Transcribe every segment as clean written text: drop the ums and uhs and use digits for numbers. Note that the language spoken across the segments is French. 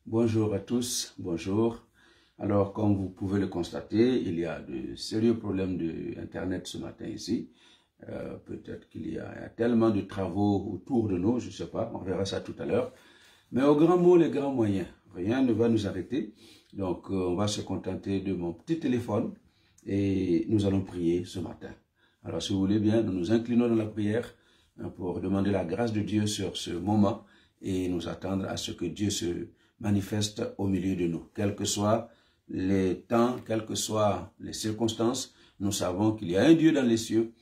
Bonjour à tous, bonjour. Alors, comme vous pouvez le constater, il y a de sérieux problèmes d'Internet ce matin ici. Peut-être qu'il y a tellement de travaux autour de nous, je ne sais pas, on verra ça tout à l'heure. Mais au grand mot, les grands moyens, rien ne va nous arrêter. Donc, on va se contenter de mon petit téléphone et nous allons prier ce matin. Alors, si vous voulez bien, nous nous inclinons dans la prière pour demander la grâce de Dieu sur ce moment et nous attendre à ce que Dieu se manifeste au milieu de nous. Quels que soient les temps, quelles que soient les circonstances, nous savons qu'il y a un Dieu dans les cieux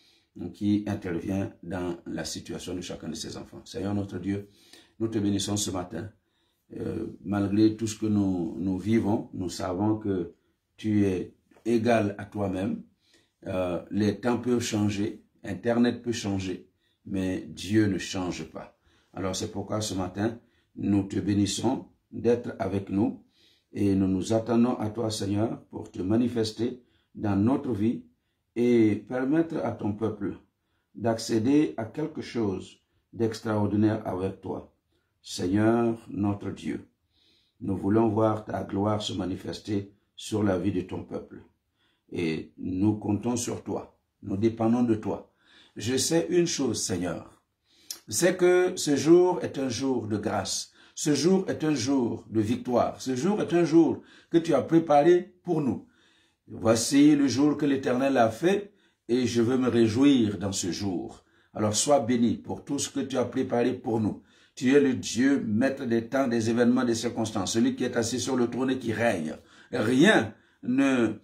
qui intervient dans la situation de chacun de ses enfants. Seigneur notre Dieu, nous te bénissons ce matin. Malgré tout ce que nous vivons, nous savons que tu es égal à toi-même. Les temps peuvent changer, Internet peut changer, mais Dieu ne change pas. Alors c'est pourquoi ce matin, nous te bénissons d'être avec nous et nous nous attendons à toi, Seigneur, pour te manifester dans notre vie et permettre à ton peuple d'accéder à quelque chose d'extraordinaire avec toi. Seigneur, notre Dieu, nous voulons voir ta gloire se manifester sur la vie de ton peuple. Et nous comptons sur toi, nous dépendons de toi. Je sais une chose, Seigneur, c'est que ce jour est un jour de grâce. Ce jour est un jour de victoire. Ce jour est un jour que tu as préparé pour nous. Voici le jour que l'Éternel a fait et je veux me réjouir dans ce jour. Alors sois béni pour tout ce que tu as préparé pour nous. Tu es le Dieu, maître des temps, des événements, des circonstances, celui qui est assis sur le trône et qui règne. Rien ne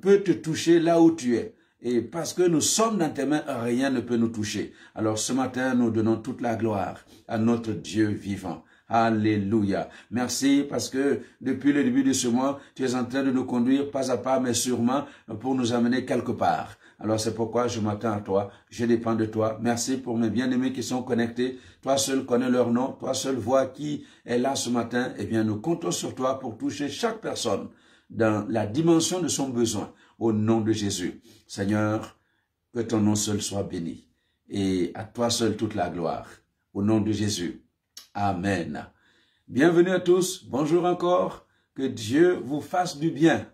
peut te toucher là où tu es. Et parce que nous sommes dans tes mains, rien ne peut nous toucher. Alors ce matin, nous donnons toute la gloire à notre Dieu vivant. Alléluia. Merci parce que depuis le début de ce mois, tu es en train de nous conduire pas à pas, mais sûrement pour nous amener quelque part. Alors c'est pourquoi je m'attends à toi, je dépends de toi. Merci pour mes bien-aimés qui sont connectés. Toi seul connais leur nom, toi seul vois qui est là ce matin. Eh bien, nous comptons sur toi pour toucher chaque personne dans la dimension de son besoin. Au nom de Jésus. Seigneur, que ton nom seul soit béni. Et à toi seul toute la gloire. Au nom de Jésus. Amen. Bienvenue à tous. Bonjour encore. Que Dieu vous fasse du bien.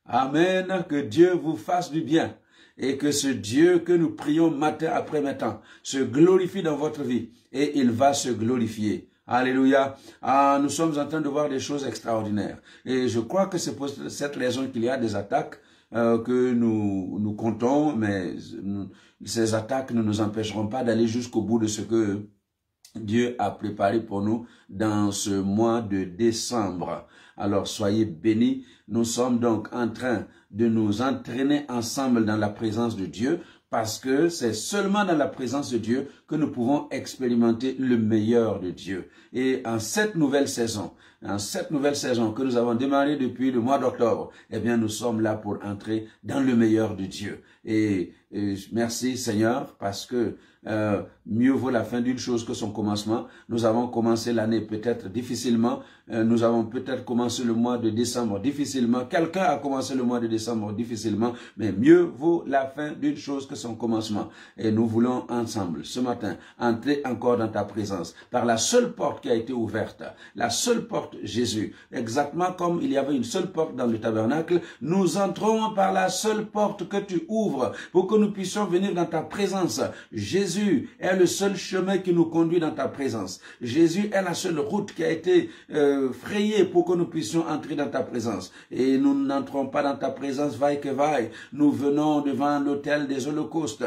Amen. Que Dieu vous fasse du bien. Et que ce Dieu que nous prions matin après matin se glorifie dans votre vie. Et il va se glorifier. Alléluia. Ah, nous sommes en train de voir des choses extraordinaires. Et je crois que c'est pour cette raison qu'il y a des attaques que nous comptons, mais ces attaques ne nous empêcheront pas d'aller jusqu'au bout de ce que Dieu a préparé pour nous dans ce mois de décembre. Alors soyez bénis. Nous sommes donc en train de nous entraîner ensemble dans la présence de Dieu parce que c'est seulement dans la présence de Dieu que nous pouvons expérimenter le meilleur de Dieu. Et en cette nouvelle saison que nous avons démarré depuis le mois d'octobre, eh bien nous sommes là pour entrer dans le meilleur de Dieu. Et merci Seigneur parce que mieux vaut la fin d'une chose que son commencement. Nous avons commencé l'année peut-être difficilement. Nous avons peut-être commencé le mois de décembre difficilement. Quelqu'un a commencé le mois de décembre difficilement. Mais mieux vaut la fin d'une chose que son commencement. Et nous voulons ensemble, ce matin, entrer encore dans ta présence. Par la seule porte qui a été ouverte. La seule porte, Jésus. Exactement comme il y avait une seule porte dans le tabernacle. Nous entrons par la seule porte que tu ouvres pour que nous puissions venir dans ta présence. Jésus est le seul chemin qui nous conduit dans ta présence. Jésus est la seule route qui a été frayée pour que nous puissions entrer dans ta présence. Et nous n'entrons pas dans ta présence vaille que vaille. Nous venons devant l'autel des holocaustes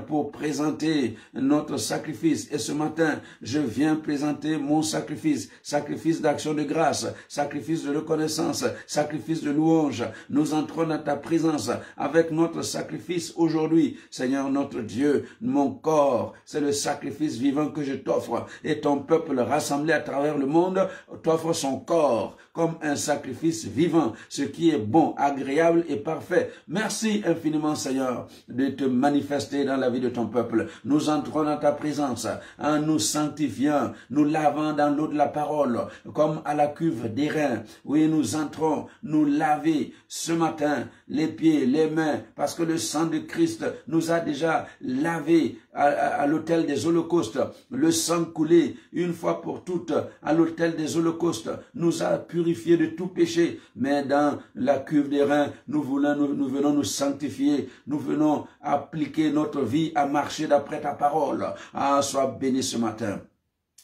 pour présenter notre sacrifice. Et ce matin, je viens présenter mon sacrifice. Sacrifice d'action de grâce, sacrifice de reconnaissance, sacrifice de louange. Nous entrons dans ta présence avec notre sacrifice aujourd'hui. Seigneur notre Dieu, mon corps, c'est le sacrifice vivant que je t'offre. Et ton peuple rassemblé à travers le monde t'offre son corps comme un sacrifice vivant, ce qui est bon, agréable et parfait. Merci infiniment, Seigneur, de te manifester dans la vie de ton peuple. Nous entrons dans ta présence en nous sanctifiant, nous lavant dans l'eau de la parole, comme à la cuve d'airain. Oui, nous entrons, nous laver ce matin les pieds, les mains, parce que le sang de Christ nous a déjà lavé à l'autel des holocaustes. Le sang coulé une fois pour toutes à l'autel des holocaustes holocauste nous a purifiés de tout péché, mais dans la cuve des reins, nous venons nous sanctifier, nous venons appliquer notre vie à marcher d'après ta parole. Ah, sois béni ce matin.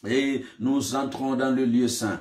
Et nous entrons dans le lieu saint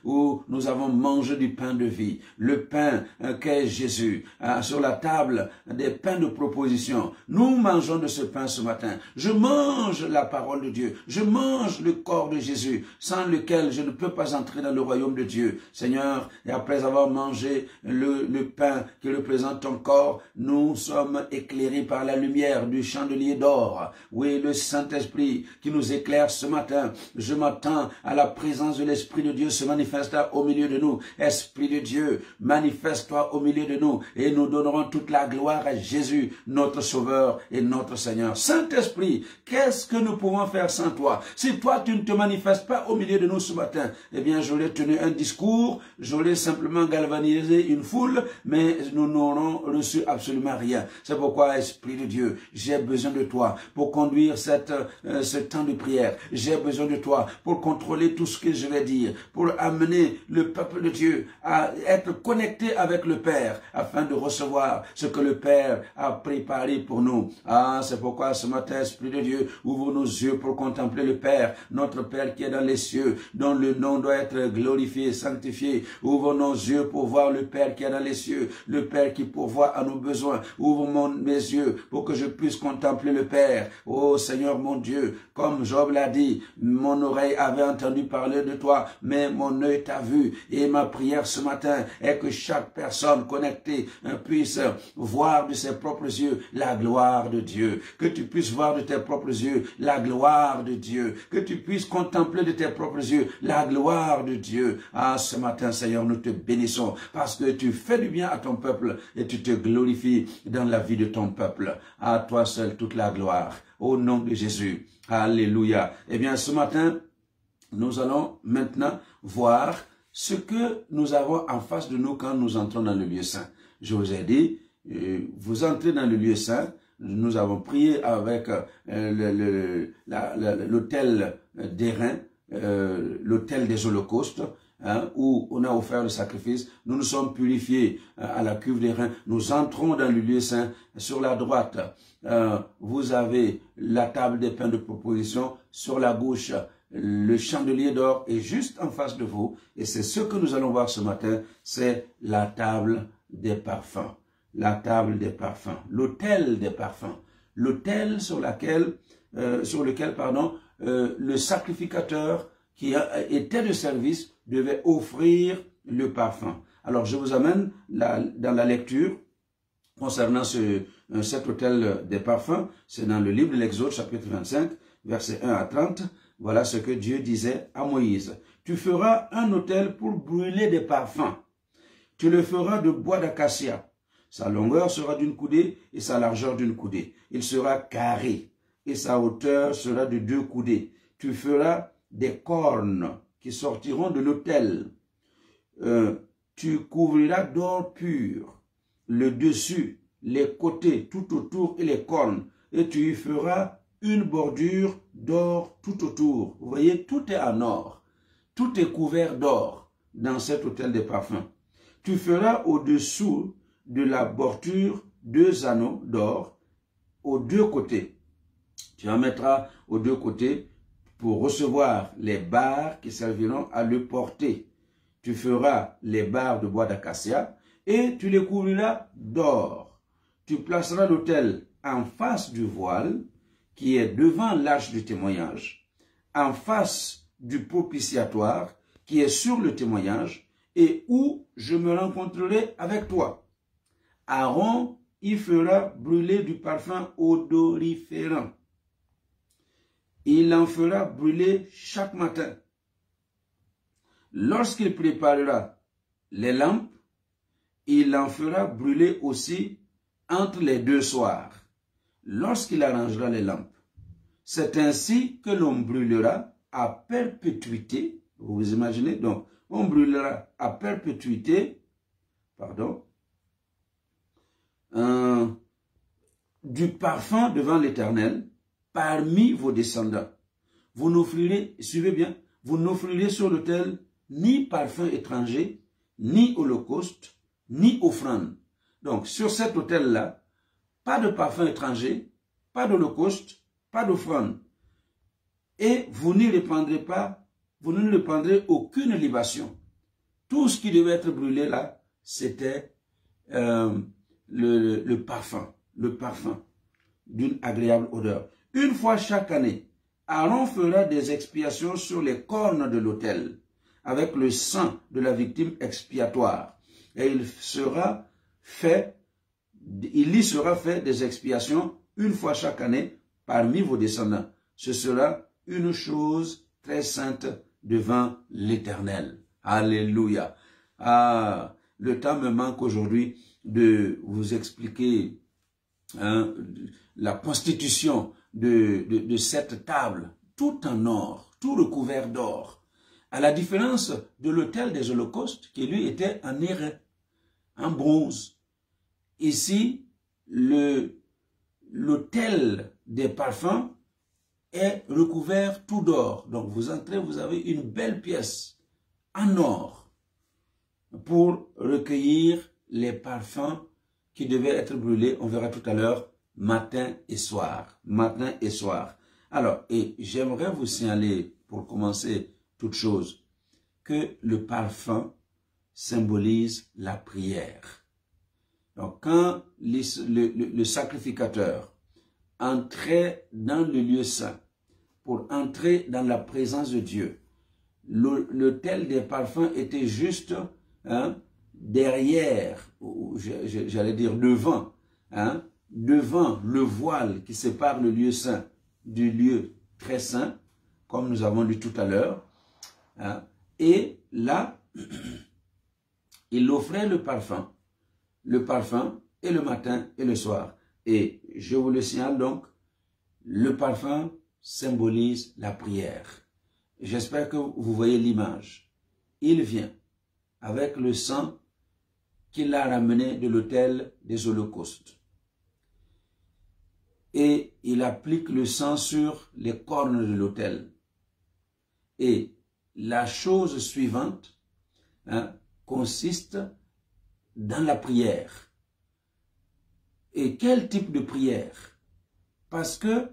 où nous avons mangé du pain de vie, le pain qu'est Jésus, sur la table des pains de proposition. Nous mangeons de ce pain ce matin. Je mange la parole de Dieu, je mange le corps de Jésus, sans lequel je ne peux pas entrer dans le royaume de Dieu. Seigneur, et après avoir mangé le pain qui représente ton corps, nous sommes éclairés par la lumière du chandelier d'or. Oui, le Saint-Esprit qui nous éclaire ce matin, je m'attends à la présence de l'Esprit de Dieu se manifester au milieu de nous. Esprit de Dieu, manifeste-toi au milieu de nous et nous donnerons toute la gloire à Jésus, notre Sauveur et notre Seigneur. Saint-Esprit, qu'est-ce que nous pouvons faire sans toi? Si toi tu ne te manifestes pas au milieu de nous ce matin, eh bien j'aurais tenu un discours, j'aurais simplement galvanisé une foule, mais nous n'aurons reçu absolument rien. C'est pourquoi, Esprit de Dieu, j'ai besoin de toi pour conduire ce temps de prière. J'ai besoin de toi pour contrôler tout ce que je vais dire, pour amener le peuple de Dieu à être connecté avec le Père, afin de recevoir ce que le Père a préparé pour nous. Ah, c'est pourquoi ce matin, Esprit de Dieu, ouvre nos yeux pour contempler le Père, notre Père qui est dans les cieux, dont le nom doit être glorifié, sanctifié. Ouvre nos yeux pour voir le Père qui est dans les cieux, le Père qui pourvoit à nos besoins. Ouvre mes yeux pour que je puisse contempler le Père. Oh Seigneur mon Dieu, comme Job l'a dit, mon oreille avait entendu parler de toi, mais mon œil t'a vu. Et ma prière ce matin est que chaque personne connectée puisse voir de ses propres yeux la gloire de Dieu. Que tu puisses voir de tes propres yeux la gloire de Dieu. Que tu puisses contempler de tes propres yeux la gloire de Dieu. Ah, ce matin, Seigneur, nous te bénissons parce que tu fais du bien à ton peuple et tu te glorifies dans la vie de ton peuple. À toi seul toute la gloire. Au nom de Jésus. Alléluia. Eh bien, ce matin, nous allons maintenant voir ce que nous avons en face de nous quand nous entrons dans le lieu saint. Je vous ai dit, vous entrez dans le lieu saint, nous avons prié avec l'autel des reins, l'autel des holocaustes, où on a offert le sacrifice. Nous nous sommes purifiés à la cuve des reins. Nous entrons dans le lieu saint. Sur la droite, vous avez la table des pains de proposition. Sur la gauche, le chandelier d'or est juste en face de vous. Et c'est ce que nous allons voir ce matin. C'est la table des parfums. La table des parfums. L'autel des parfums. L'autel sur lequel le sacrificateur qui était de service devait offrir le parfum. Alors, je vous amène dans la lecture concernant cet autel des parfums. C'est dans le livre de l'Exode, chapitre 25, versets 1 à 30. Voilà ce que Dieu disait à Moïse. « Tu feras un autel pour brûler des parfums. Tu le feras de bois d'acacia. Sa longueur sera d'une coudée et sa largeur d'une coudée. Il sera carré et sa hauteur sera de 2 coudées. Tu feras des cornes qui sortiront de l'autel. Tu couvriras d'or pur le dessus, les côtés, tout autour et les cornes. Et tu y feras une bordure d'or tout autour. Vous voyez, tout est en or. Tout est couvert d'or dans cet autel des parfums. Tu feras au-dessous de la bordure 2 anneaux d'or aux 2 côtés. Tu en mettras aux 2 côtés pour recevoir les barres qui serviront à le porter. Tu feras les barres de bois d'acacia et tu les couvriras d'or. Tu placeras l'autel en face du voile qui est devant l'arche du témoignage, en face du propitiatoire qui est sur le témoignage et où je me rencontrerai avec toi. Aaron y fera brûler du parfum odoriférant. Il en fera brûler chaque matin. Lorsqu'il préparera les lampes, il en fera brûler aussi entre les 2 soirs, lorsqu'il arrangera les lampes. C'est ainsi que l'on brûlera à perpétuité. Vous vous imaginez? Donc, on brûlera à perpétuité, du parfum devant l'Éternel parmi vos descendants. Vous n'offrirez, suivez bien, vous n'offrirez sur l'autel ni parfum étranger, ni holocauste, ni offrande. Donc, sur cet autel-là, pas de parfum étranger, pas d'holocauste, pas d'offrande. Et vous n'y répandrez pas, vous ne répandrez aucune libation. Tout ce qui devait être brûlé là, c'était le parfum d'une agréable odeur. Une fois chaque année, Aaron fera des expiations sur les cornes de l'autel, avec le sang de la expiatoire. Et il y sera fait des expiations une fois chaque année parmi vos descendants. Ce sera une chose très sainte devant l'Éternel. Alléluia. Ah, le temps me manque aujourd'hui de vous expliquer la constitution de cette table, tout en or, tout recouvert d'or, à la différence de l'autel des holocaustes qui lui était en airain, en bronze. Ici, l'autel des parfums est recouvert tout d'or. Donc vous entrez, vous avez une belle pièce en or pour recueillir les parfums qui devaient être brûlés. On verra tout à l'heure, matin et soir. Matin et soir. Alors, et j'aimerais vous signaler, pour commencer toute chose, que le parfum symbolise la prière. Donc, quand le sacrificateur entrait dans le lieu saint pour entrer dans la présence de Dieu, l'autel des parfums était juste derrière, j'allais dire devant, devant le voile qui sépare le lieu saint du lieu très saint, comme nous avons lu tout à l'heure. Et là, il offrait le parfum et le matin et le soir. Et je vous le signale donc, le parfum symbolise la prière. J'espère que vous voyez l'image. Il vient avec le sang qu'il a ramené de l'autel des holocaustes. Et il applique le sang sur les cornes de l'autel. Et la chose suivante consiste dans la prière. Et quel type de prière? Parce que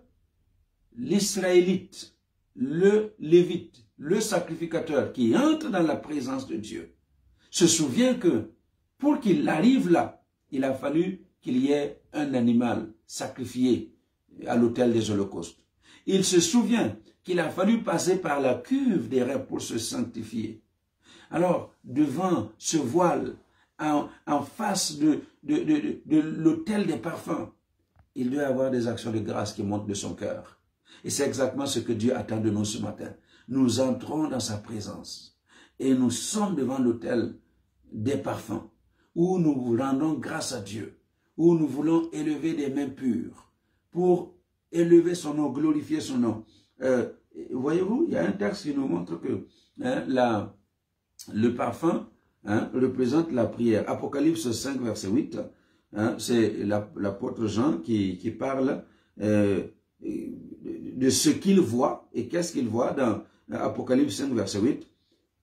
l'Israélite, le Lévite, le sacrificateur qui entre dans la présence de Dieu, se souvient que pour qu'il arrive là, il a fallu qu'il y ait un animal sacrifié à l'autel des holocaustes. Il se souvient qu'il a fallu passer par la cuve des reins pour se sanctifier. Alors, devant ce voile, en face de l'autel des parfums, il doit avoir des actions de grâce qui montent de son cœur. Et c'est exactement ce que Dieu attend de nous ce matin. Nous entrons dans sa présence et nous sommes devant l'autel des parfums, où nous vous rendons grâce à Dieu, où nous voulons élever des mains pures pour élever son nom, glorifier son nom. Voyez-vous, il y a un texte qui nous montre que le parfum représente la prière. Apocalypse 5, verset 8, c'est l'apôtre Jean qui parle de ce qu'il voit. Et qu'est-ce qu'il voit dans Apocalypse 5, verset 8?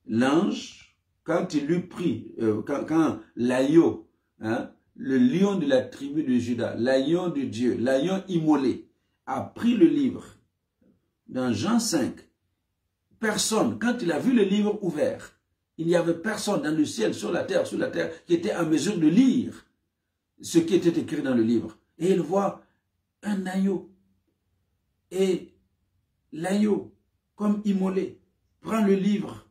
L'ange, quand il lui prie, quand l'agneau, le lion de la tribu de Juda, l'agneau de Dieu, l'agneau immolé, a pris le livre, dans Jean 5, personne, quand il a vu le livre ouvert, il n'y avait personne dans le ciel, sur la terre, qui était en mesure de lire ce qui était écrit dans le livre. Et il voit un agneau. Et l'agneau, comme immolé, prend le livre.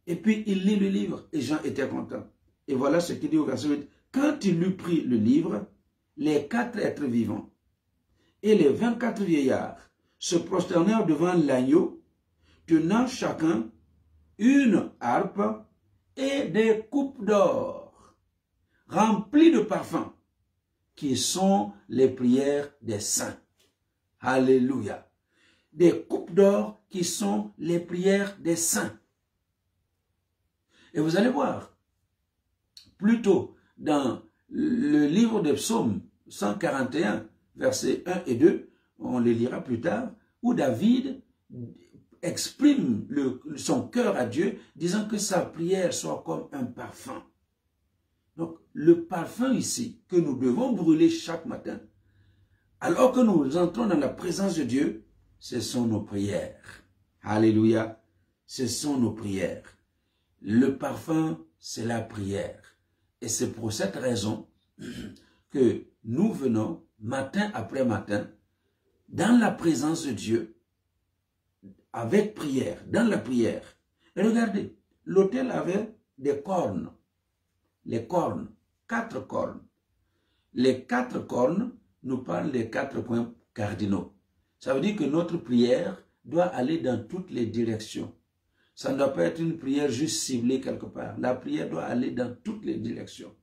Et puis il lit le livre. Et Jean était content. Et voilà ce qu'il dit au verset 8. Quand il eut pris le livre, les 4 êtres vivants et les 24 vieillards se prosternèrent devant l'agneau, tenant chacun une harpe et des coupes d'or remplies de parfums, qui sont les prières des saints. Alléluia. Des coupes d'or qui sont les prières des saints. Et vous allez voir, plutôt dans le livre des psaumes 141, versets 1 et 2, on les lira plus tard, où David exprime son cœur à Dieu, disant que sa prière soit comme un parfum. Donc, le parfum ici, que nous devons brûler chaque matin, alors que nous entrons dans la présence de Dieu, ce sont nos prières. Alléluia. Ce sont nos prières. Le parfum, c'est la prière. Et c'est pour cette raison que nous venons, matin après matin, dans la présence de Dieu, avec prière, dans la prière. Et regardez, l'autel avait des cornes. Les cornes, 4 cornes. Les 4 cornes nous parlent des 4 points cardinaux. Ça veut dire que notre prière doit aller dans toutes les directions. Ça ne doit pas être une prière juste ciblée quelque part. La prière doit aller dans toutes les directions.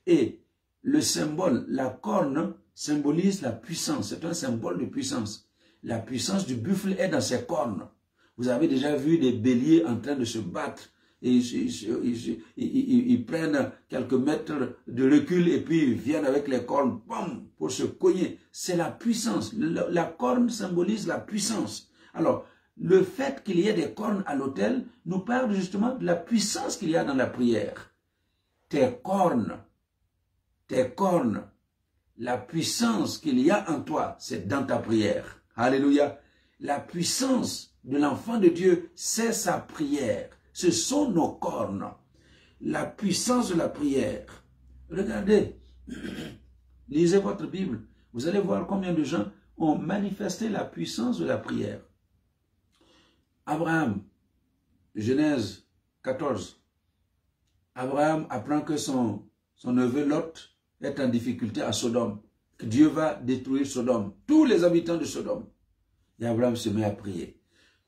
Et le symbole, la corne, symbolise la puissance. C'est un symbole de puissance. La puissance du buffle est dans ses cornes. Vous avez déjà vu des béliers en train de se battre. Et ils prennent quelques mètres de recul et puis ils viennent avec les cornes bam, pour se cogner. C'est la puissance. La corne symbolise la puissance. Alors, le fait qu'il y ait des cornes à l'autel nous parle justement de la puissance qu'il y a dans la prière. Tes cornes, la puissance qu'il y a en toi, c'est dans ta prière. Alléluia. La puissance de l'enfant de Dieu, c'est sa prière. Ce sont nos cornes. La puissance de la prière. Regardez, lisez votre Bible. Vous allez voir combien de gens ont manifesté la puissance de la prière. Abraham, Genèse 14. Abraham apprend que son neveu Lot est en difficulté à Sodome, que Dieu va détruire Sodome, tous les habitants de Sodome. Et Abraham se met à prier.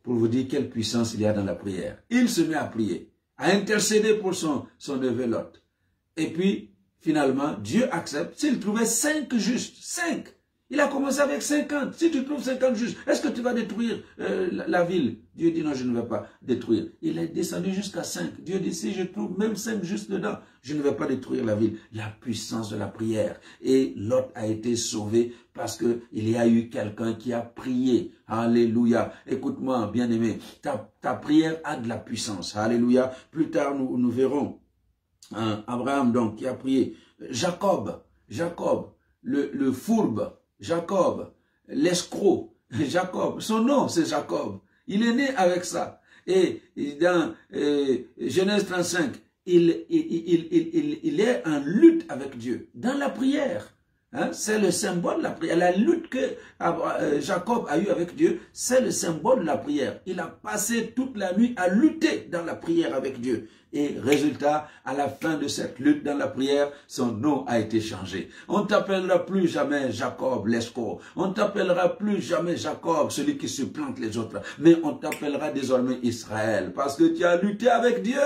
Pour vous dire quelle puissance il y a dans la prière. Il se met à prier, à intercéder pour son neveu Lot. Et puis, finalement, Dieu accepte. S'il trouvait 5 justes, 5, il a commencé avec 50. Si tu trouves 50 justes, est-ce que tu vas détruire la ville? Dieu dit non, je ne vais pas détruire. Il est descendu jusqu'à 5. Dieu dit, si je trouve même 5 justes dedans, je ne vais pas détruire la ville. La puissance de la prière. Et Lot a été sauvé parce qu'il y a eu quelqu'un qui a prié. Alléluia. Écoute-moi, bien-aimé, ta prière a de la puissance. Alléluia. Plus tard, nous verrons Abraham, donc, qui a prié. Jacob, le fourbe, Jacob, l'escroc, Jacob. Son nom, c'est Jacob. Il est né avec ça. Et dans Genèse 35, il est en lutte avec Dieu, dans la prière. Hein? C'est le symbole de la prière. La lutte que Jacob a eue avec Dieu, c'est le symbole de la prière. Il a passé toute la nuit à lutter dans la prière avec Dieu. Et résultat, à la fin de cette lutte dans la prière, son nom a été changé. On ne t'appellera plus jamais Jacob, l'escroc. On ne t'appellera plus jamais Jacob, celui qui supplante les autres. Mais on t'appellera désormais Israël, parce que tu as lutté avec Dieu.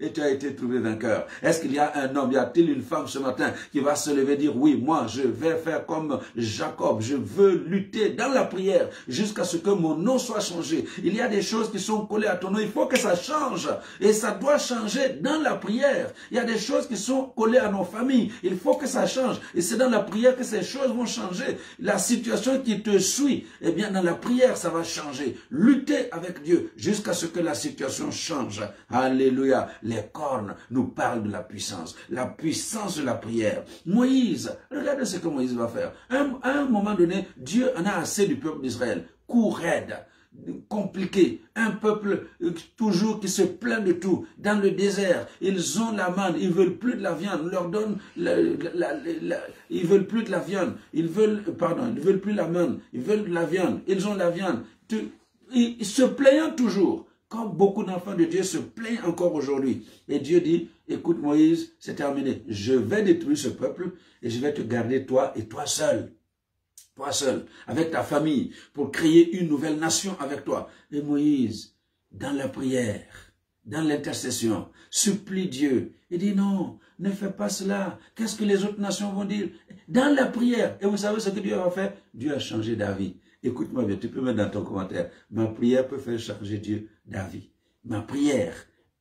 Et tu as été trouvé vainqueur. Est-ce qu'il y a un homme, y a-t-il une femme ce matin qui va se lever et dire, oui, moi, je vais faire comme Jacob. Je veux lutter dans la prière jusqu'à ce que mon nom soit changé. Il y a des choses qui sont collées à ton nom. Il faut que ça change. Et ça doit changer dans la prière. Il y a des choses qui sont collées à nos familles. Il faut que ça change. Et c'est dans la prière que ces choses vont changer. La situation qui te suit, eh bien, dans la prière, ça va changer. Lutter avec Dieu jusqu'à ce que la situation change. Alléluia. Les cornes nous parlent de la puissance de la prière. Moïse, regardez ce que Moïse va faire. À un moment donné, Dieu en a assez du peuple d'Israël. Coup raide, compliqué, un peuple toujours qui se plaint de tout. Dans le désert, ils ont la manne, ils veulent plus de la viande, on leur donne, ils veulent plus de la viande, ils veulent plus la manne, ils veulent de la viande, ils ont la viande. Ils se plaignent toujours. Comme beaucoup d'enfants de Dieu se plaignent encore aujourd'hui. Et Dieu dit, écoute Moïse, c'est terminé. Je vais détruire ce peuple et je vais te garder toi et toi seul. Toi seul, avec ta famille, pour créer une nouvelle nation avec toi. Et Moïse, dans la prière, dans l'intercession, supplie Dieu. Il dit non, ne fais pas cela. Qu'est-ce que les autres nations vont dire? Dans la prière. Et vous savez ce que Dieu a fait? Dieu a changé d'avis. Écoute-moi bien, tu peux mettre dans ton commentaire. Ma prière peut faire changer Dieu d'avis. Ma prière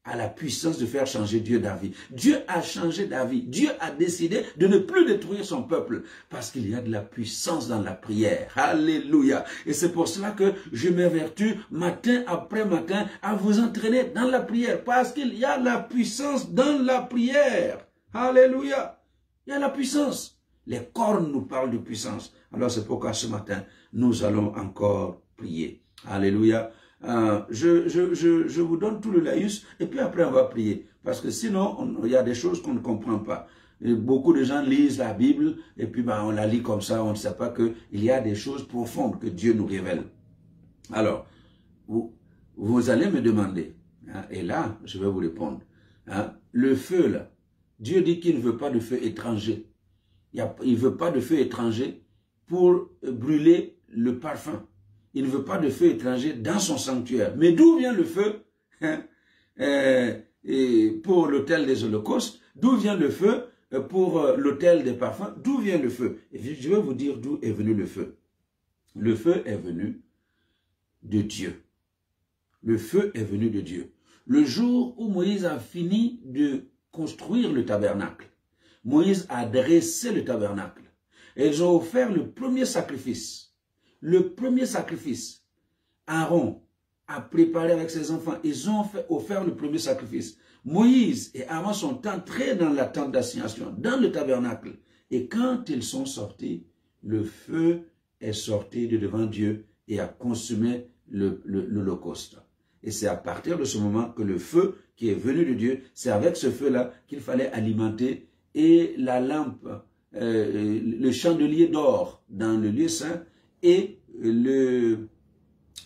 a la puissance de faire changer Dieu d'avis. Dieu a changé d'avis. Dieu a décidé de ne plus détruire son peuple parce qu'il y a de la puissance dans la prière. Alléluia. Et c'est pour cela que je m'évertue matin après matin à vous entraîner dans la prière parce qu'il y a la puissance dans la prière. Alléluia. Il y a la puissance. Les cornes nous parlent de puissance. Alors c'est pourquoi ce matin, nous allons encore prier. Alléluia. Je vous donne tout le laïus et puis après on va prier. Parce que sinon, il y a des choses qu'on ne comprend pas. Et beaucoup de gens lisent la Bible et puis on la lit comme ça, on ne sait pas qu'il y a des choses profondes que Dieu nous révèle. Alors, vous allez me demander, hein, et là, je vais vous répondre. Hein, le feu là, Dieu dit qu'il ne veut pas de feu étranger. Il ne veut pas de feu étranger pour brûler le parfum. Il ne veut pas de feu étranger dans son sanctuaire. Mais d'où vient le feu pour l'autel des holocaustes? D'où vient le feu pour l'autel des parfums? D'où vient le feu? Et je vais vous dire d'où est venu le feu. Le feu est venu de Dieu. Le feu est venu de Dieu. Le jour où Moïse a fini de construire le tabernacle, Moïse a dressé le tabernacle. Et ils ont offert le premier sacrifice. Le premier sacrifice, Aaron a préparé avec ses enfants, ils ont offert le premier sacrifice. Moïse et Aaron sont entrés dans la tente d'assignation, dans le tabernacle. Et quand ils sont sortis, le feu est sorti de devant Dieu et a consumé l'holocauste. Et c'est à partir de ce moment que le feu qui est venu de Dieu, c'est avec ce feu-là qu'il fallait alimenter et la lampe, le chandelier d'or dans le lieu saint, et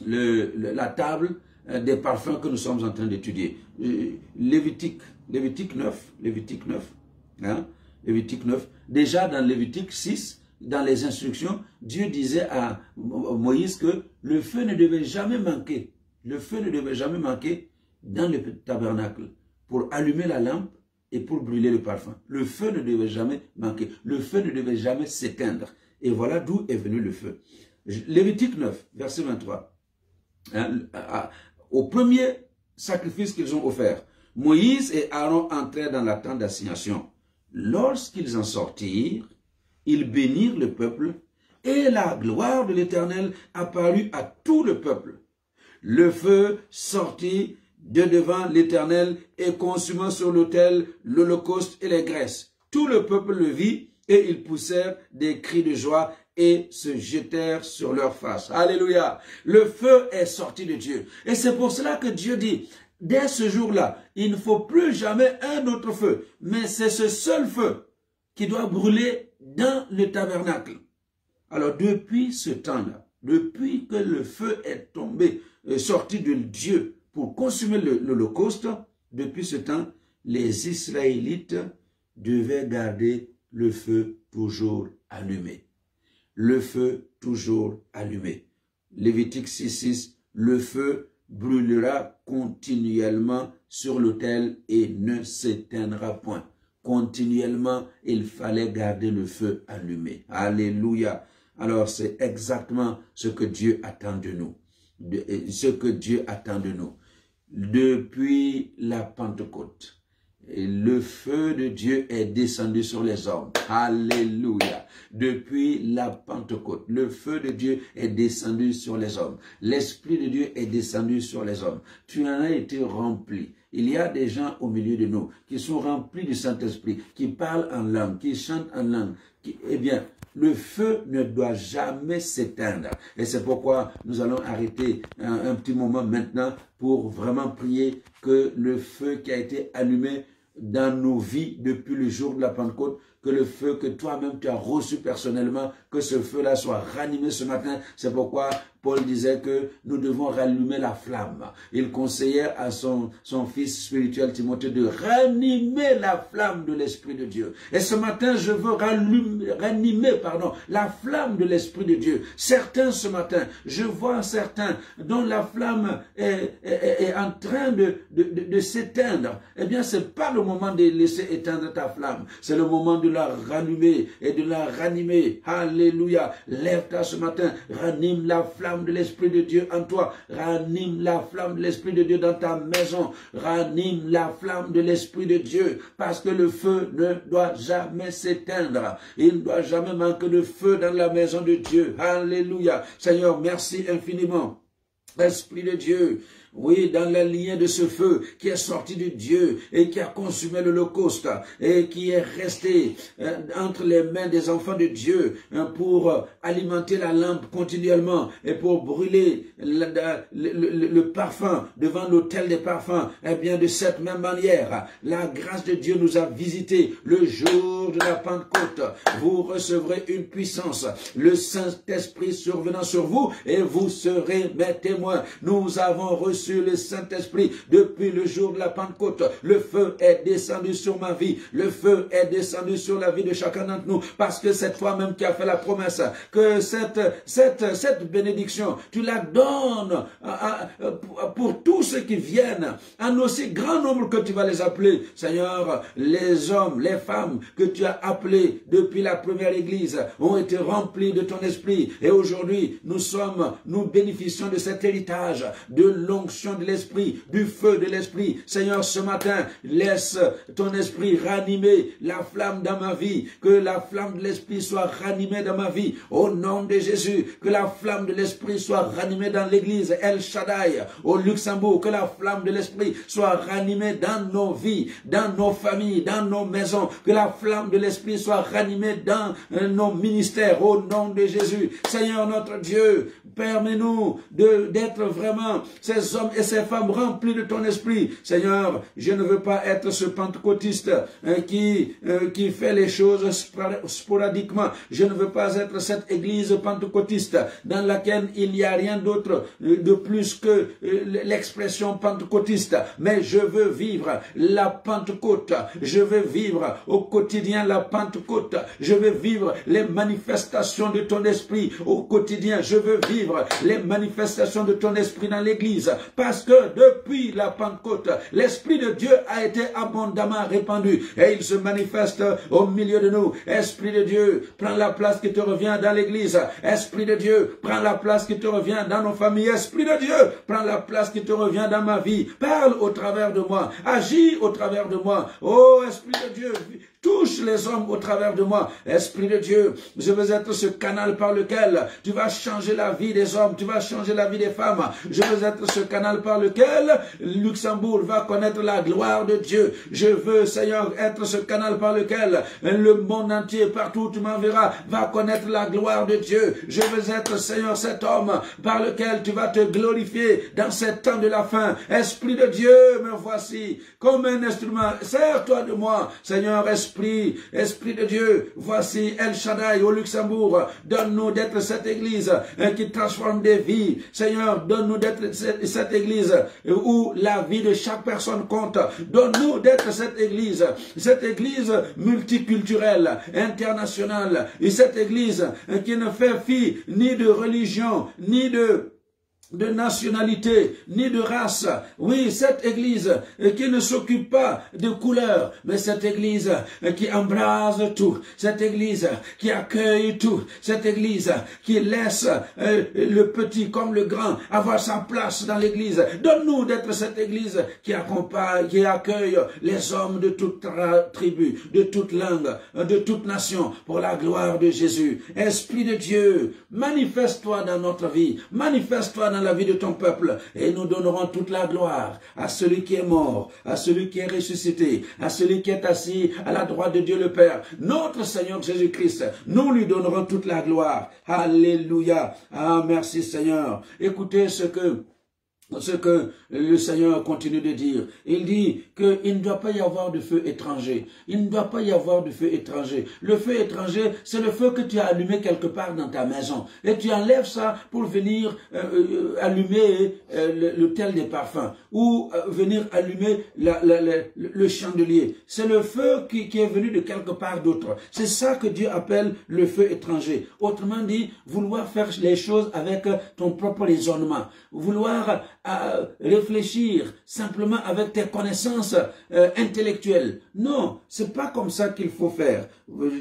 la table des parfums que nous sommes en train d'étudier. Lévitique 9, hein, Lévitique 9. Déjà dans Lévitique 6, dans les instructions, Dieu disait à Moïse que le feu ne devait jamais manquer. Le feu ne devait jamais manquer dans le tabernacle pour allumer la lampe et pour brûler le parfum. Le feu ne devait jamais manquer. Le feu ne devait jamais s'éteindre. Et voilà d'où est venu le feu. Lévitique 9, verset 23. Hein, au premier sacrifice qu'ils ont offert, Moïse et Aaron entrèrent dans la tente d'assignation. Lorsqu'ils en sortirent, ils bénirent le peuple et la gloire de l'Éternel apparut à tout le peuple. Le feu sortit de devant l'Éternel et consuma sur l'autel l'holocauste et les graisses. Tout le peuple le vit et ils poussèrent des cris de joie et se jetèrent sur leur face. Alléluia. Le feu est sorti de Dieu. Et c'est pour cela que Dieu dit, dès ce jour-là, il ne faut plus jamais un autre feu. Mais c'est ce seul feu qui doit brûler dans le tabernacle. Alors depuis ce temps-là, depuis que le feu est tombé, sorti de Dieu pour consumer l'holocauste, depuis ce temps, les Israélites devaient garder le feu toujours allumé. Le feu toujours allumé. Lévitique 6:6, le feu brûlera continuellement sur l'autel et ne s'éteindra point. Continuellement, il fallait garder le feu allumé. Alléluia. Alors c'est exactement ce que Dieu attend de nous. Ce que Dieu attend de nous. Depuis la Pentecôte, le feu de Dieu est descendu sur les hommes. Alléluia. Depuis la Pentecôte, le feu de Dieu est descendu sur les hommes. L'Esprit de Dieu est descendu sur les hommes. Tu en as été rempli. Il y a des gens au milieu de nous qui sont remplis du Saint-Esprit, qui parlent en langue, qui chantent en langue. Eh bien, le feu ne doit jamais s'éteindre. Et c'est pourquoi nous allons arrêter un petit moment maintenant pour vraiment prier que le feu qui a été allumé dans nos vies depuis le jour de la Pentecôte, que le feu que toi-même tu as reçu personnellement, que ce feu-là soit ranimé ce matin. C'est pourquoi Paul disait que nous devons rallumer la flamme. Il conseillait à son fils spirituel Timothée de ranimer la flamme de l'Esprit de Dieu. Et ce matin, je veux ranimer la flamme de l'Esprit de Dieu. Certains ce matin, je vois certains dont la flamme est en train de s'éteindre. Eh bien, c'est pas le moment de laisser éteindre ta flamme. C'est le moment de de la rallumer et de la ranimer. Alléluia. Lève-toi ce matin, ranime la flamme de l'Esprit de Dieu en toi, ranime la flamme de l'Esprit de Dieu dans ta maison, ranime la flamme de l'Esprit de Dieu, parce que le feu ne doit jamais s'éteindre. Il ne doit jamais manquer de feu dans la maison de Dieu. Alléluia. Seigneur, merci infiniment. Esprit de Dieu, oui, dans la lignée de ce feu qui est sorti de Dieu et qui a consumé l'Holocauste et qui est resté entre les mains des enfants de Dieu pour alimenter la lampe continuellement et pour brûler le parfum devant l'autel des parfums. Eh bien, de cette même manière, la grâce de Dieu nous a visités le jour de la Pentecôte. Vous recevrez une puissance, le Saint-Esprit survenant sur vous et vous serez mes témoins. Nous avons reçu le Saint-Esprit depuis le jour de la Pentecôte. Le feu est descendu sur ma vie. Le feu est descendu sur la vie de chacun d'entre nous. Parce que c'est toi-même qui as fait la promesse que cette bénédiction, tu la donnes pour tous ceux qui viennent, en aussi grand nombre que tu vas les appeler. Seigneur, les hommes, les femmes que tu as appelés depuis la première église ont été remplis de ton esprit. Et aujourd'hui, nous bénéficions de cet héritage de l'onction de l'esprit, du feu de l'esprit. Seigneur, ce matin, laisse ton esprit ranimer la flamme dans ma vie, que la flamme de l'esprit soit ranimée dans ma vie, au nom de Jésus, que la flamme de l'esprit soit ranimée dans l'église El Shaddai, au Luxembourg, que la flamme de l'esprit soit ranimée dans nos vies, dans nos familles, dans nos maisons, que la flamme de l'esprit soit ranimée dans nos ministères, au nom de Jésus. Seigneur notre Dieu, permets-nous d'être vraiment ces hommes et ces femmes remplis de ton esprit. Seigneur, je ne veux pas être ce pentecôtiste qui fait les choses sporadiquement. Je ne veux pas être cette église pentecôtiste dans laquelle il n'y a rien d'autre de plus que l'expression pentecôtiste. Mais je veux vivre la Pentecôte. Je veux vivre au quotidien la Pentecôte. Je veux vivre les manifestations de ton esprit au quotidien. Je veux vivre les manifestations de ton esprit dans l'église. Parce que depuis la Pentecôte, l'Esprit de Dieu a été abondamment répandu et il se manifeste au milieu de nous. Esprit de Dieu, prends la place qui te revient dans l'église. Esprit de Dieu, prends la place qui te revient dans nos familles. Esprit de Dieu, prends la place qui te revient dans ma vie. Parle au travers de moi. Agis au travers de moi. Oh, Esprit de Dieu, touche les hommes au travers de moi. Esprit de Dieu, je veux être ce canal par lequel tu vas changer la vie des hommes, tu vas changer la vie des femmes. Je veux être ce canal par lequel Luxembourg va connaître la gloire de Dieu. Je veux, Seigneur, être ce canal par lequel le monde entier, partout où tu m'enverras, va connaître la gloire de Dieu. Je veux être, Seigneur, cet homme par lequel tu vas te glorifier dans ces temps de la fin. Esprit de Dieu, me voici comme un instrument. Sers-toi de moi, Seigneur. Esprit de Dieu, voici El Shaddai au Luxembourg. Donne-nous d'être cette église qui transforme des vies. Seigneur, donne-nous d'être cette église où la vie de chaque personne compte. Donne-nous d'être cette église multiculturelle, internationale, et cette église qui ne fait fi ni de religion, ni de nationalité, ni de race. Oui, cette église qui ne s'occupe pas de couleur, mais cette église qui embrase tout, cette église qui accueille tout, cette église qui laisse le petit comme le grand avoir sa place dans l'église. Donne-nous d'être cette église qui accompagne, qui accueille les hommes de toute tribu, de toute langue, de toute nation, pour la gloire de Jésus. Esprit de Dieu, manifeste-toi dans notre vie, manifeste-toi dans la vie de ton peuple, et nous donnerons toute la gloire à celui qui est mort, à celui qui est ressuscité, à celui qui est assis à la droite de Dieu le Père, notre Seigneur Jésus-Christ. Nous lui donnerons toute la gloire. Alléluia. Ah, merci Seigneur. Écoutez ce que le Seigneur continue de dire. Il dit qu'il ne doit pas y avoir de feu étranger. Il ne doit pas y avoir de feu étranger. Le feu étranger, c'est le feu que tu as allumé quelque part dans ta maison. Et tu enlèves ça pour venir allumer l'autel des parfums. Ou venir allumer le chandelier. C'est le feu qui est venu de quelque part d'autre. C'est ça que Dieu appelle le feu étranger. Autrement dit, vouloir faire les choses avec ton propre raisonnement. Vouloir à réfléchir simplement avec tes connaissances intellectuelles. Non, c'est pas comme ça qu'il faut faire.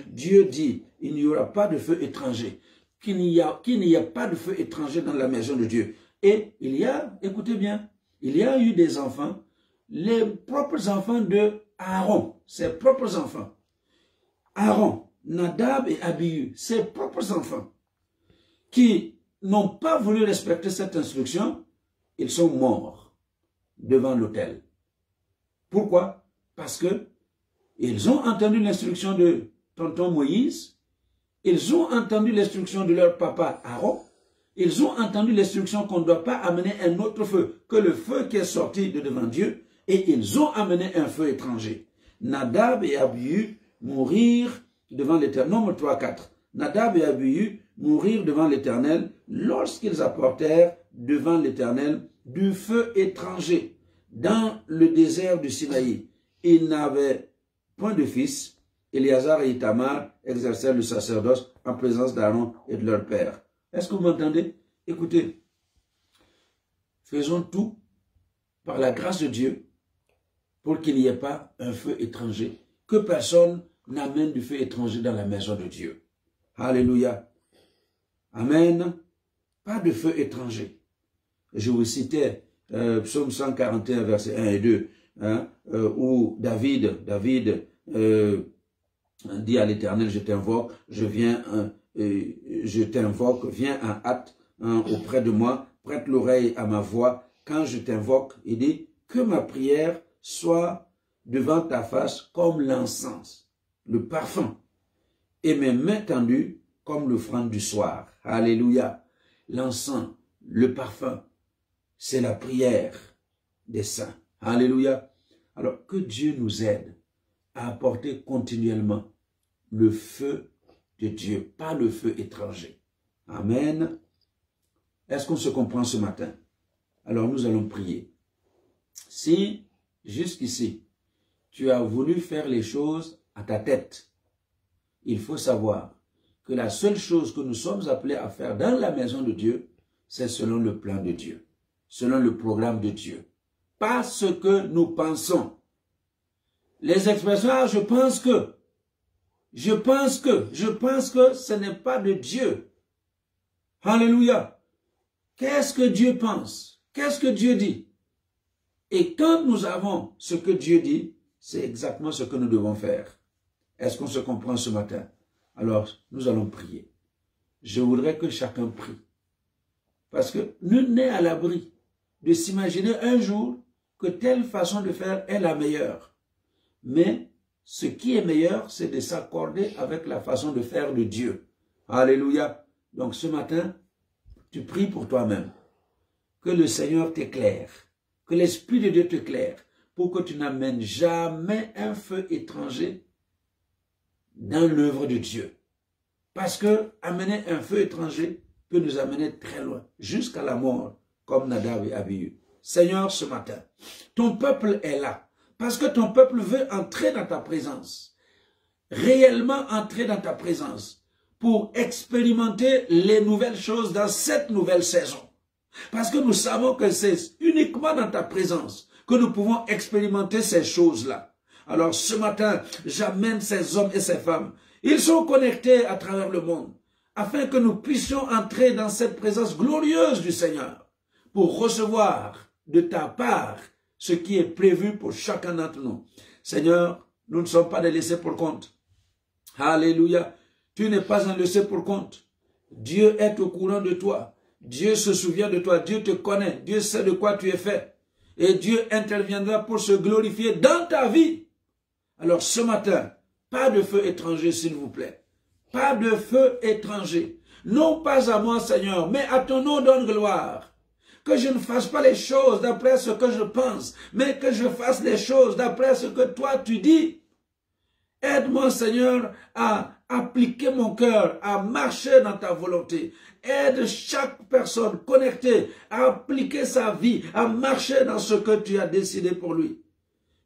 Dieu dit, il n'y aura pas de feu étranger. Qu'il n'y a pas de feu étranger dans la maison de Dieu. Et il y a, écoutez bien, il y a eu des enfants, les propres enfants de Aaron, ses propres enfants. Aaron, Nadab et Abihu, ses propres enfants, qui n'ont pas voulu respecter cette instruction, ils sont morts devant l'autel. Pourquoi? Parce que ils ont entendu l'instruction de tonton Moïse, ils ont entendu l'instruction de leur papa Aaron, ils ont entendu l'instruction qu'on ne doit pas amener un autre feu que le feu qui est sorti de devant Dieu, et ils ont amené un feu étranger. Nadab et Abihu mourirent devant l'Éternel. Nombre 3, 4. Nadab et Abihu mourirent devant l'Éternel lorsqu'ils apportèrent devant l'Éternel du feu étranger dans le désert du Sinaï. Ils n'avaient point de fils. Éléazar et Itamar exercèrent le sacerdoce en présence d'Aaron et de leur père. Est-ce que vous m'entendez? Écoutez, faisons tout par la grâce de Dieu pour qu'il n'y ait pas un feu étranger, que personne n'amène du feu étranger dans la maison de Dieu. Alléluia. Amen. Pas de feu étranger. Je vous citais Psaume 141, versets 1 et 2, hein, où David dit à l'Éternel, je t'invoque, je t'invoque, viens en hâte auprès de moi, prête l'oreille à ma voix. Quand je t'invoque, il dit, que ma prière soit devant ta face comme l'encens, le parfum, et mes mains tendues comme l'offrande du soir. Alléluia. L'encens, le parfum, c'est la prière des saints. Alléluia. Alors, que Dieu nous aide à apporter continuellement le feu de Dieu, pas le feu étranger. Amen. Est-ce qu'on se comprend ce matin? Alors, nous allons prier. Si, jusqu'ici, tu as voulu faire les choses à ta tête, il faut savoir que la seule chose que nous sommes appelés à faire dans la maison de Dieu, c'est selon le plan de Dieu, selon le programme de Dieu. Pas ce que nous pensons. Les expressions, ah, je pense que, ce n'est pas de Dieu. Alléluia. Qu'est-ce que Dieu pense? Qu'est-ce que Dieu dit? Et quand nous avons ce que Dieu dit, c'est exactement ce que nous devons faire. Est-ce qu'on se comprend ce matin? Alors, nous allons prier. Je voudrais que chacun prie. Parce que nul n'est à l'abri de s'imaginer un jour que telle façon de faire est la meilleure. Mais ce qui est meilleur, c'est de s'accorder avec la façon de faire de Dieu. Alléluia. Donc ce matin, tu pries pour toi-même. Que le Seigneur t'éclaire. Que l'Esprit de Dieu t'éclaire. Pour que tu n'amènes jamais un feu étranger dans l'œuvre de Dieu. Parce que amener un feu étranger peut nous amener très loin, jusqu'à la mort, comme Nadab et Abihu. Seigneur, ce matin, ton peuple est là, parce que ton peuple veut entrer dans ta présence, réellement entrer dans ta présence, pour expérimenter les nouvelles choses dans cette nouvelle saison. Parce que nous savons que c'est uniquement dans ta présence que nous pouvons expérimenter ces choses-là. Alors ce matin, j'amène ces hommes et ces femmes. Ils sont connectés à travers le monde, afin que nous puissions entrer dans cette présence glorieuse du Seigneur, pour recevoir de ta part ce qui est prévu pour chacun d'entre nous. Seigneur, nous ne sommes pas des laissés pour compte. Alléluia. Tu n'es pas un laissé pour compte. Dieu est au courant de toi. Dieu se souvient de toi. Dieu te connaît. Dieu sait de quoi tu es fait. Et Dieu interviendra pour se glorifier dans ta vie. Alors ce matin, pas de feu étranger s'il vous plaît. Pas de feu étranger. Non pas à moi Seigneur, mais à ton nom donne gloire. Que je ne fasse pas les choses d'après ce que je pense, mais que je fasse les choses d'après ce que toi tu dis. Aide-moi Seigneur à appliquer mon cœur, à marcher dans ta volonté. Aide chaque personne connectée à appliquer sa vie, à marcher dans ce que tu as décidé pour lui.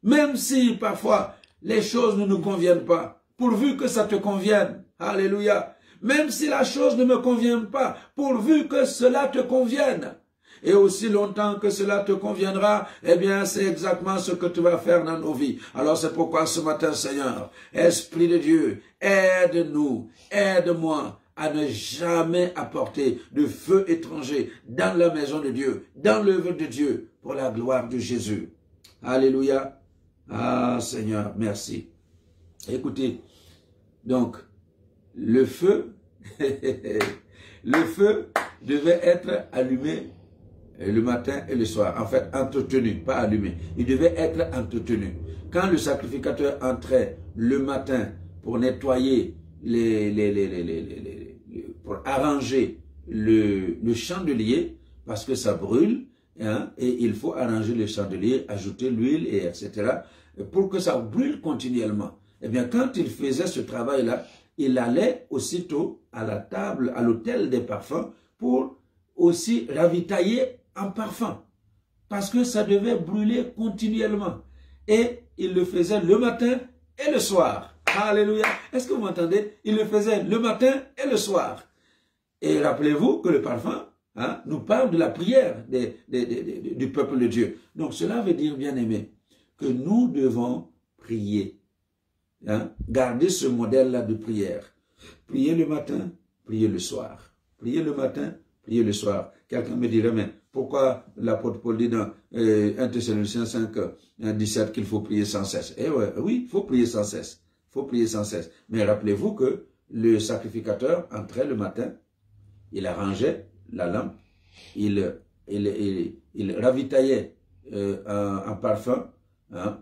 Même si parfois les choses ne nous conviennent pas, pourvu que ça te convienne. Alléluia. Même si la chose ne me convient pas, pourvu que cela te convienne. et aussi longtemps que cela te conviendra, eh bien, c'est exactement ce que tu vas faire dans nos vies. Alors, c'est pourquoi ce matin, Seigneur, Esprit de Dieu, aide-nous, aide-moi à ne jamais apporter de feu étranger dans la maison de Dieu, dans l'œuvre de Dieu, pour la gloire de Jésus. Alléluia. Ah, Seigneur, merci. Écoutez, donc, le feu, le feu devait être allumé le matin et le soir. En fait, entretenu, pas allumé. Il devait être entretenu. Quand le sacrificateur entrait le matin pour nettoyer pour arranger le chandelier, parce que ça brûle, hein, et il faut arranger le chandelier, ajouter l'huile, et etc., pour que ça brûle continuellement. Eh bien, quand il faisait ce travail-là, il allait aussitôt à la table, à l'autel des parfums, pour aussi ravitailler en parfum. Parce que ça devait brûler continuellement. Et il le faisait le matin et le soir. Alléluia. Est-ce que vous m'entendez? Il le faisait le matin et le soir. Et rappelez-vous que le parfum, hein, nous parle de la prière du peuple de Dieu. Donc cela veut dire, bien aimé, que nous devons prier. Hein, garder ce modèle-là de prière. Prier le matin, prier le soir. Prier le matin, prier le soir. Quelqu'un me dirait, mais pourquoi l'apôtre Paul dit dans 1 Thessaloniciens 5, 17 qu'il faut prier sans cesse? Eh ouais, oui, il faut prier sans cesse. Il faut prier sans cesse. Mais rappelez-vous que le sacrificateur entrait le matin, il arrangeait la lampe, il ravitaillait un parfum, hein,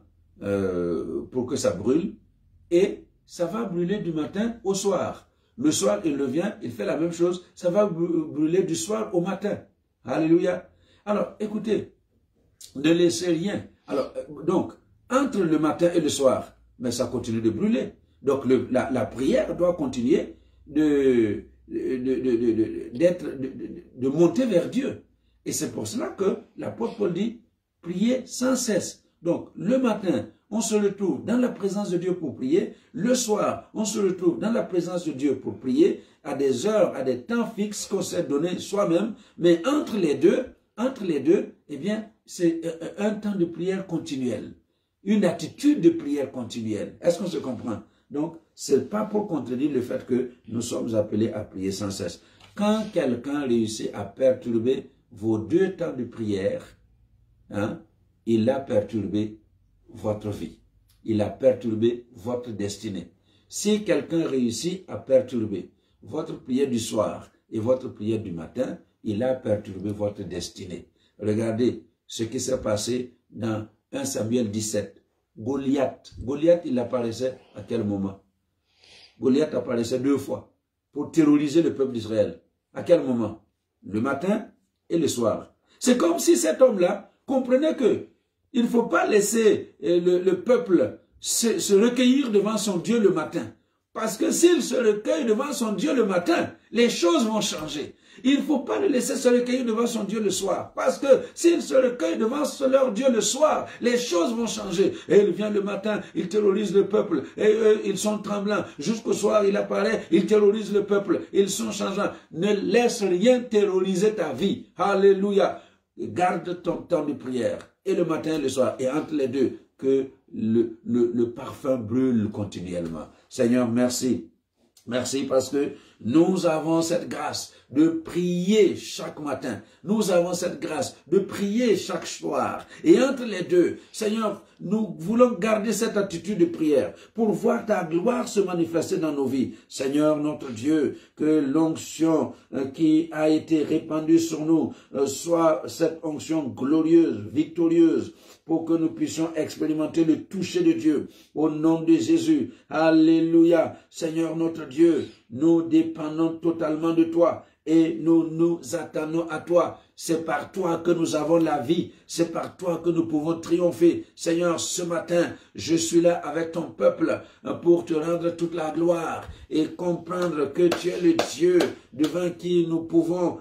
pour que ça brûle, et ça va brûler du matin au soir. Le soir, il revient, il fait la même chose, ça va brûler du soir au matin. Alléluia. Alors, écoutez, ne laissez rien. Alors, donc, entre le matin et le soir, mais ça continue de brûler. Donc, la prière doit continuer de monter vers Dieu. Et c'est pour cela que l'apôtre Paul dit, priez sans cesse. Donc, le matin, on se retrouve dans la présence de Dieu pour prier. Le soir, on se retrouve dans la présence de Dieu pour prier à des heures, à des temps fixes qu'on s'est donné soi-même. Mais entre les deux, eh bien, c'est un temps de prière continuelle. Une attitude de prière continuelle. Est-ce qu'on se comprend? Donc, c'est pas pour contredire le fait que nous sommes appelés à prier sans cesse. Quand quelqu'un réussit à perturber vos deux temps de prière, hein, il a perturbé votre vie. Il a perturbé votre destinée. Si quelqu'un réussit à perturber votre prière du soir et votre prière du matin, il a perturbé votre destinée. Regardez ce qui s'est passé dans 1 Samuel 17. Goliath, il apparaissait à quel moment? Goliath apparaissait 2 fois pour terroriser le peuple d'Israël. À quel moment? Le matin et le soir. C'est comme si cet homme-là comprenait que il ne faut pas laisser le peuple se recueillir devant son Dieu le matin. Parce que s'il se recueille devant son Dieu le matin, les choses vont changer. Il ne faut pas le laisser se recueillir devant son Dieu le soir. Parce que s'il se recueille devant leur Dieu le soir, les choses vont changer. Et il vient le matin, il terrorise le peuple. Et eux, ils sont tremblants. Jusqu'au soir, il apparaît, il terrorise le peuple. Ils sont changeants. Ne laisse rien terroriser ta vie. Alléluia. Garde ton temps de prière. Et le matin et le soir. Et entre les deux, que le parfum brûle continuellement. Seigneur, merci. Merci parce que nous avons cette grâce de prier chaque matin. Nous avons cette grâce de prier chaque soir. Et entre les deux, Seigneur, nous voulons garder cette attitude de prière pour voir ta gloire se manifester dans nos vies. Seigneur, notre Dieu, que l'onction qui a été répandue sur nous soit cette onction glorieuse, victorieuse, pour que nous puissions expérimenter le toucher de Dieu. Au nom de Jésus. Alléluia. Seigneur notre Dieu, nous dépendons totalement de toi et nous nous attendons à toi. C'est par toi que nous avons la vie. C'est par toi que nous pouvons triompher. Seigneur, ce matin, je suis là avec ton peuple pour te rendre toute la gloire et comprendre que tu es le Dieu devant qui nous pouvons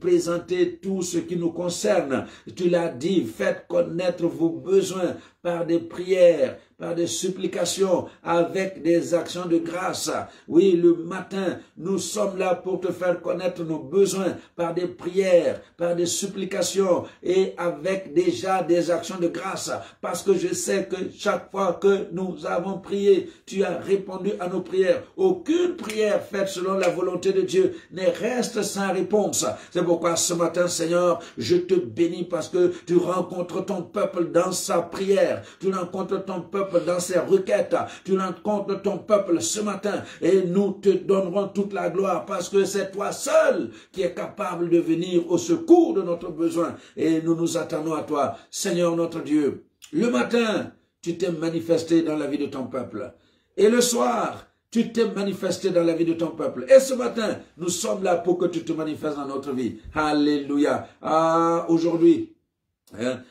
présenter tout ce qui nous concerne. Tu l'as dit, faites connaître vos besoins par des prières, par des supplications, avec des actions de grâce. Oui, le matin, nous sommes là pour te faire connaître nos besoins par des prières, par par des supplications et avec déjà des actions de grâce, parce que je sais que chaque fois que nous avons prié, tu as répondu à nos prières. Aucune prière faite selon la volonté de Dieu ne reste sans réponse. C'est pourquoi ce matin, Seigneur, je te bénis parce que tu rencontres ton peuple dans sa prière, tu rencontres ton peuple dans ses requêtes, tu rencontres ton peuple ce matin et nous te donnerons toute la gloire parce que c'est toi seul qui es capable de venir au secours de notre besoin et nous nous attendons à toi, Seigneur notre Dieu. Le matin, tu t'es manifesté dans la vie de ton peuple et le soir, tu t'es manifesté dans la vie de ton peuple. Et ce matin, nous sommes là pour que tu te manifestes dans notre vie. Alléluia. Ah, aujourd'hui,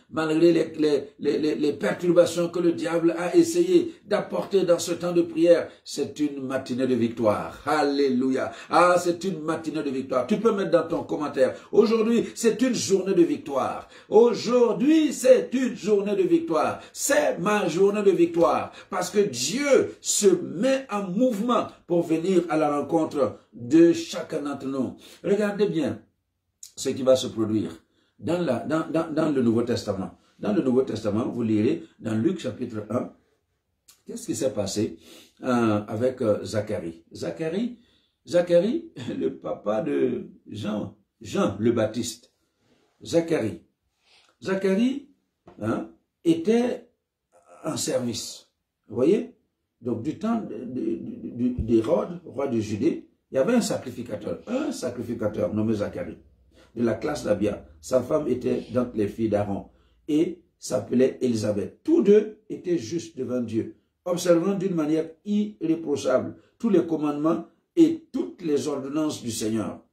malgré les perturbations que le diable a essayé d'apporter dans ce temps de prière, c'est une matinée de victoire. Alléluia. Ah, c'est une matinée de victoire. Tu peux mettre dans ton commentaire. Aujourd'hui, c'est une journée de victoire. Aujourd'hui, c'est une journée de victoire. C'est ma journée de victoire. Parce que Dieu se met en mouvement pour venir à la rencontre de chacun d'entre nous. Regardez bien ce qui va se produire. Dans le Nouveau Testament. Dans le Nouveau Testament, vous lirez dans Luc chapitre 1, qu'est-ce qui s'est passé avec Zacharie. Zacharie, le papa de Jean le Baptiste. Zacharie était en service. Vous voyez? Donc du temps d'Hérode, roi de Judée, il y avait un sacrificateur nommé Zacharie, de la classe d'Abia. Sa femme était d'entre les filles d'Aaron et s'appelait Élisabeth. Tous deux étaient justes devant Dieu, observant d'une manière irréprochable tous les commandements et toutes les ordonnances du Seigneur.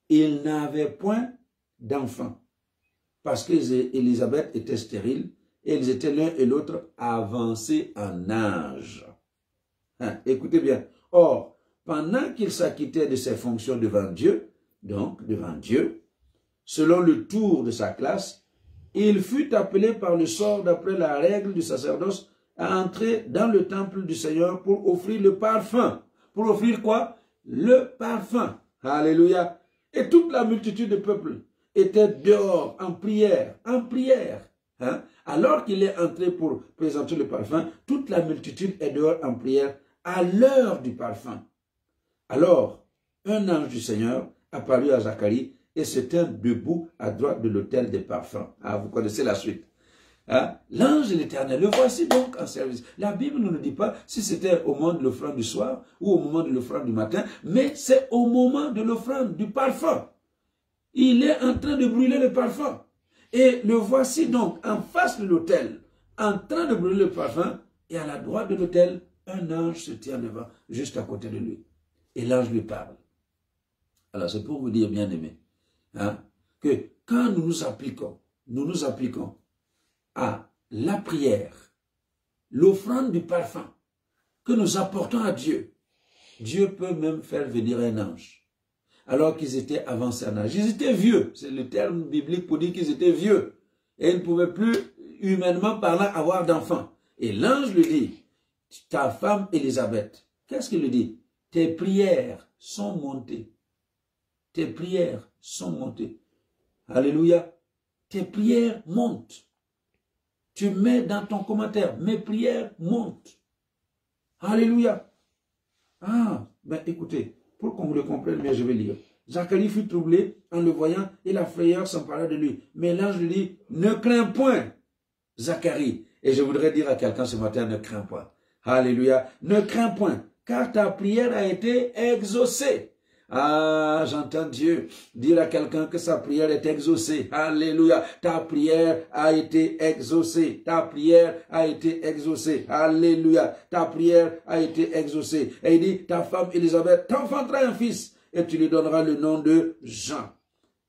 Ils n'avaient point d'enfants parce qu'Élisabeth était stérile et ils étaient l'un et l'autre avancés en âge. Écoutez bien. Or, pendant qu'il s'acquittait de ses fonctions devant Dieu, selon le tour de sa classe, il fut appelé par le sort d'après la règle du sacerdoce à entrer dans le temple du Seigneur pour offrir le parfum. Pour offrir quoi? Le parfum. Alléluia. Et toute la multitude de peuple était dehors en prière. Alors qu'il est entré pour présenter le parfum, toute la multitude est dehors en prière à l'heure du parfum. Alors, un ange du Seigneur apparut à Zacharie et se tint debout à droite de l'autel des parfums. Ah, vous connaissez la suite. L'ange de l'Éternel, le voici donc en service. La Bible ne nous dit pas si c'était au moment de l'offrande du soir ou au moment de l'offrande du matin, mais c'est au moment de l'offrande du parfum. Il est en train de brûler le parfum. Et le voici donc en face de l'autel, en train de brûler le parfum, et à la droite de l'autel, un ange se tient devant, juste à côté de lui. Et l'ange lui parle. Alors c'est pour vous dire, bien aimé, que quand nous nous appliquons à la prière, l'offrande du parfum que nous apportons à Dieu, Dieu peut même faire venir un ange. Alors qu'ils étaient avancés en âge. Ils étaient vieux. C'est le terme biblique pour dire qu'ils étaient vieux. Et ils ne pouvaient plus, humainement parlant, avoir d'enfants. Et l'ange lui dit, ta femme Élisabeth, qu'est-ce qu'il lui dit? Tes prières sont montées. Tes prières sont montées. Alléluia. Tes prières montent. Tu mets dans ton commentaire, mes prières montent. Alléluia. Ah, ben écoutez, pour qu'on le comprenne bien, je vais lire. Zacharie fut troublé en le voyant et la frayeur s'empara de lui. Mais l'ange lui dit, ne crains point, Zacharie. Et je voudrais dire à quelqu'un ce matin, ne crains point. Alléluia. Ne crains point, car ta prière a été exaucée. Ah, j'entends Dieu dire à quelqu'un que sa prière est exaucée. Alléluia. Ta prière a été exaucée. Ta prière a été exaucée. Alléluia. Ta prière a été exaucée. Et il dit, ta femme Élisabeth t'enfantera un fils et tu lui donneras le nom de Jean.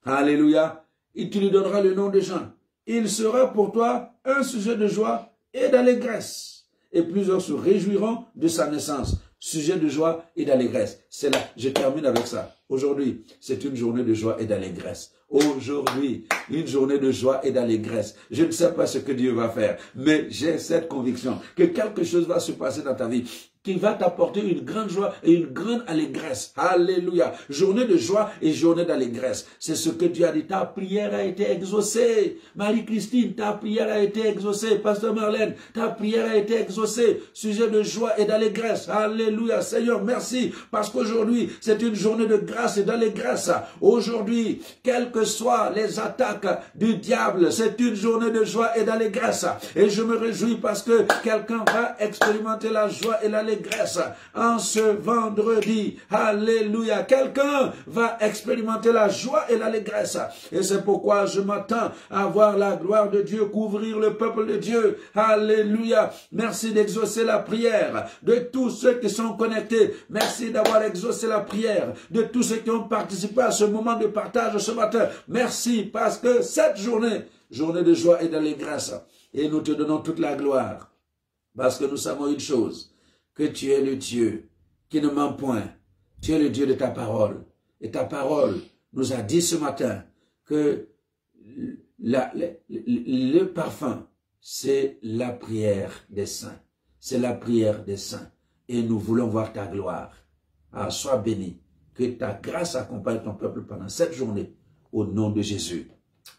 Alléluia. Et tu lui donneras le nom de Jean. Il sera pour toi un sujet de joie et d'allégresse. Et plusieurs se réjouiront de sa naissance. Sujet de joie et d'allégresse. C'est là, je termine avec ça. Aujourd'hui, c'est une journée de joie et d'allégresse. Aujourd'hui, une journée de joie et d'allégresse. Je ne sais pas ce que Dieu va faire, mais j'ai cette conviction que quelque chose va se passer dans ta vie. qui va t'apporter une grande joie et une grande allégresse. Alléluia. Journée de joie et journée d'allégresse. C'est ce que Dieu a dit. Ta prière a été exaucée. Marie-Christine, ta prière a été exaucée. Pasteur Marlène, ta prière a été exaucée. Sujet de joie et d'allégresse. Alléluia. Seigneur, merci. Parce qu'aujourd'hui, c'est une journée de grâce et d'allégresse. Aujourd'hui, quelles que soient les attaques du diable, c'est une journée de joie et d'allégresse. Et je me réjouis parce que quelqu'un va expérimenter la joie et l'allégresse en ce vendredi. Alléluia. Quelqu'un va expérimenter la joie et l'allégresse. Et c'est pourquoi je m'attends à voir la gloire de Dieu couvrir le peuple de Dieu. Alléluia. Merci d'exaucer la prière de tous ceux qui sont connectés. Merci d'avoir exaucé la prière de tous ceux qui ont participé à ce moment de partage ce matin. Merci parce que cette journée de joie et d'allégresse, et nous te donnons toute la gloire parce que nous savons une chose, que tu es le Dieu qui ne ment point. Tu es le Dieu de ta parole. Et ta parole nous a dit ce matin que le parfum, c'est la prière des saints. C'est la prière des saints. Et nous voulons voir ta gloire. Ah, sois béni. Que ta grâce accompagne ton peuple pendant cette journée. Au nom de Jésus.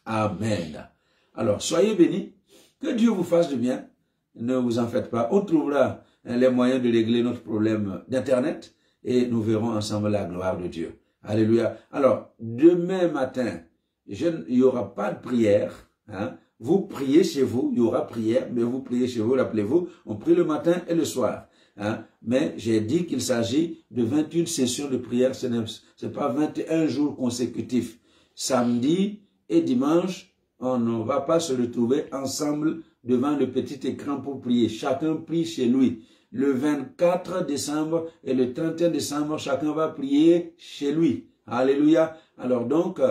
Amen. Alors, soyez bénis. Que Dieu vous fasse du bien. Ne vous en faites pas. On trouvera les moyens de régler notre problème d'Internet et nous verrons ensemble la gloire de Dieu. Alléluia. Alors, demain matin, il n'y aura pas de prière. Hein. Vous priez chez vous, il y aura prière, mais vous priez chez vous, rappelez-vous, on prie le matin et le soir. Hein. Mais j'ai dit qu'il s'agit de 21 sessions de prière, ce n'est pas 21 jours consécutifs. Samedi et dimanche, on ne va pas se retrouver ensemble devant le petit écran pour prier. Chacun prie chez lui. Le 24 décembre et le 31 décembre, chacun va prier chez lui. Alléluia. Alors donc,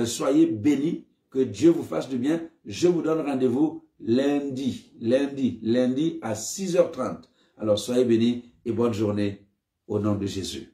soyez bénis, que Dieu vous fasse du bien. Je vous donne rendez-vous lundi à 6h30. Alors soyez bénis et bonne journée au nom de Jésus.